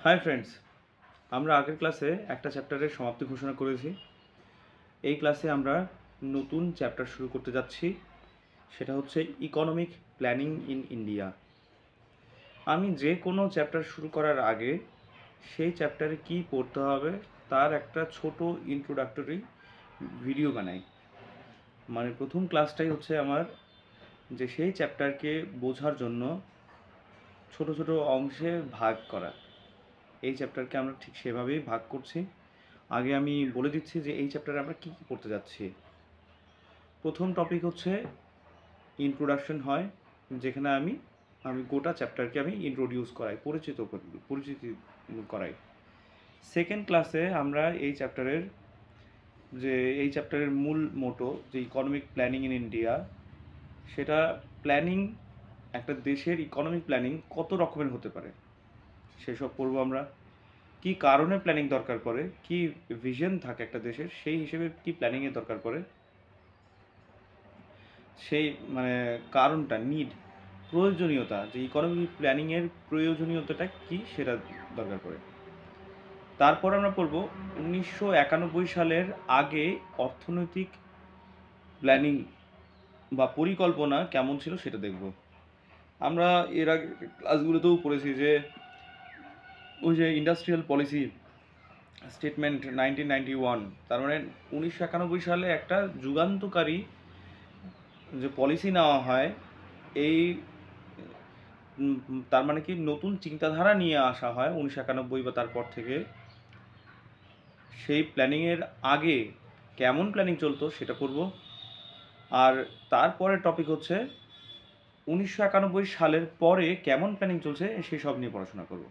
Hi friends, আমরা আগের ক্লাসে একটা চ্যাপ্টারের সমাপ্তি ঘোষণা করেছি। এই ক্লাসে আমরা নতুন চ্যাপ্টার শুরু করতে যাচ্ছি, সেটা হচ্ছে ইকোনমিক প্ল্যানিং ইন ইন্ডিয়া। আমি যে কোনো চ্যাপ্টার শুরু করার আগে সেই চ্যাপ্টারে কি পড়তে হবে তার একটা ছোট ইন্ট্রোডাক্টরি ভিডিও বানাই। মানে প্রথম ক্লাসটাই হচ্ছে আমার যে সেই চ্যাপ্টারকে বোঝার জন্য ছোট ছোট অংশে ভাগ করা। এই চ্যাপ্টারকে আমরা ঠিক সেভাবেই ভাগ করছি। আগে আমি বলে দিচ্ছি যে এই চ্যাপ্টারে আমরা কী কী পড়তে যাচ্ছি। প্রথম টপিক হচ্ছে ইন্ট্রোডাকশন হয়, যেখানে আমি গোটা চ্যাপ্টারকে আমি ইন্ট্রোডিউস করাই, পরিচিতি করাই। সেকেন্ড ক্লাসে আমরা এই চ্যাপ্টারের মূল মোটো যে ইকোনমিক প্ল্যানিং ইন ইন্ডিয়া, সেটা প্ল্যানিং, একটা দেশের ইকোনমিক প্ল্যানিং কত রকমের হতে পারে সেসব পড়বো আমরা। কি কারণে প্ল্যানিং দরকার পড়ে, কি ভিশন থাকে একটা দেশের, সেই হিসেবে কি প্ল্যানিংয়ের দরকার পড়ে, সেই কারণটা, নিড, প্রয়োজনীয়তা, যে ইকোনমিক প্ল্যানিংয়ের প্রয়োজনীয়তাটা কি সেটা দরকার পড়ে। তারপর আমরা পড়ব 1991 সালের আগে অর্থনৈতিক প্ল্যানিং বা পরিকল্পনা কেমন ছিল সেটা দেখব। আমরা এর আগে ক্লাসগুলোতেও পড়েছি যে ওই যে ইন্ডাস্ট্রিয়াল পলিসি স্টেটমেন্ট 1991, তার মানে 1991 সালে একটা যুগান্তকারী যে পলিসি নেওয়া হয়, এই তার মানে কি নতুন চিন্তাধারা নিয়ে আসা হয় 1991 বা তারপর থেকে। সেই প্ল্যানিংয়ের আগে কেমন প্ল্যানিং চলতো সেটা পড়ব। আর তারপরের টপিক হচ্ছে 1991 সালের পরে কেমন প্ল্যানিং চলছে সেই সব নিয়ে পড়াশোনা করব।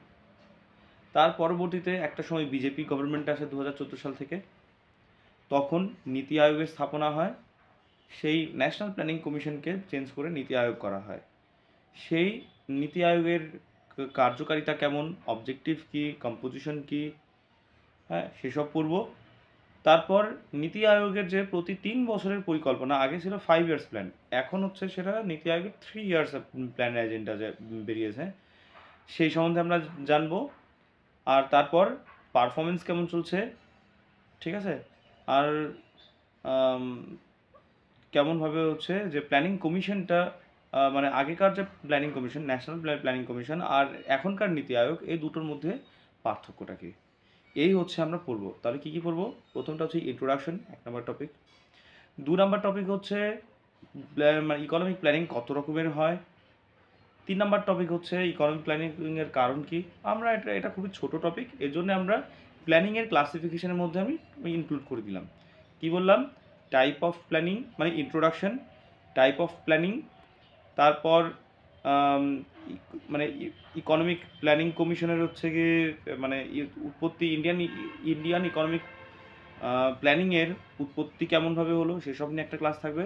তার পরবর্তীতে একটা সময় বিজেপি গভর্নমেন্ট আসে 2014 সাল থেকে, তখন নীতি আয়োগের স্থাপনা হয়। সেই ন্যাশনাল প্ল্যানিং কমিশনকে চেঞ্জ করে নীতি আয়োগ করা হয়। সেই নীতি আয়োগের কার্যকারিতা কেমন, অবজেক্টিভ কি, কম্পোজিশন কি, হ্যাঁ সেসব পড়ব। তারপর নীতি আয়োগের যে প্রতি 3 বছরের পরিকল্পনা, আগে ছিল 5 ইয়ার্স প্ল্যান, এখন হচ্ছে সেটা নীতি আয়োগের 3 ইয়ার্স প্ল্যান এজেন্ডা যে বেরিয়েছে, সেই সম্বন্ধে আমরা জানবো। আর তারপর পারফরমেন্স কেমন চলছে, ঠিক আছে, আর কেমনভাবে হচ্ছে যে প্ল্যানিং কমিশনটা, মানে আগেকার যে planning commission, national planning commission, আর এখনকার নীতি আয়োগ, এই দুটোর মধ্যে পার্থক্যটা কী, এই হচ্ছে আমরা পড়বো। তাহলে কী কী পড়বো? প্রথমটা হচ্ছে ইন্ট্রোডাকশন, 1 নম্বর টপিক। 2 নম্বর টপিক হচ্ছে ইকোনমিক প্ল্যানিং কত রকমের হয়। 3 নম্বর টপিক হচ্ছে ইকোনমিক প্ল্যানিংয়ের কারণ কি। আমরা এটা খুবই ছোট টপিক, এর জন্য আমরা প্ল্যানিংয়ের ক্লাসিফিকেশনের মধ্যে আমি ইনক্লুড করে দিলাম। কি বললাম? টাইপ অফ প্ল্যানিং, মানে ইন্ট্রোডাকশন, টাইপ অফ প্ল্যানিং, তারপর ইকোনমিক প্ল্যানিং কমিশনের হচ্ছে গিয়ে উৎপত্তি, ইন্ডিয়ান ইকোনমিক প্ল্যানিংয়ের উৎপত্তি কেমনভাবে হলো সেসব নিয়ে একটা ক্লাস থাকবে।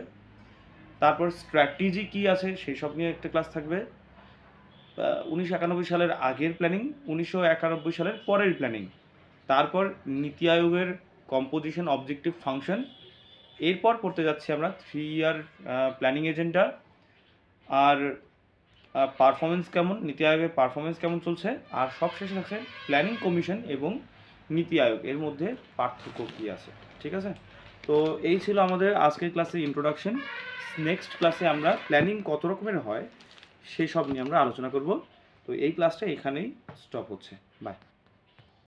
তারপর স্ট্র্যাটেজি কী আছে সেই সব নিয়ে একটা ক্লাস থাকবে। 1991 সালের আগের প্ল্যানিং, 1991 সালের পরের প্ল্যানিং, তারপর নীতি আয়োগের কম্পোজিশন, অবজেক্টিভ, ফাংশন। এরপর পড়তে যাচ্ছি আমরা 3 ইয়ার প্ল্যানিং এজেন্ডা, আর পারফরমেন্স কেমন, নীতি আয়োগের পারফরমেন্স কেমন চলছে, আর সবশেষে থাকছে প্ল্যানিং কমিশন এবং নীতি আয়োগ, এর মধ্যে পার্থক্য কী আছে। ঠিক আছে, তো এই ছিল আমাদের আজকের ক্লাসের ইন্ট্রোডাকশন। নেক্সট ক্লাসে আমরা প্ল্যানিং কত রকমের হয় সেই সব নিয়ে আমরা আলোচনা করব। তো এই ক্লাসটা এখানেই স্টপ হচ্ছে। বাই।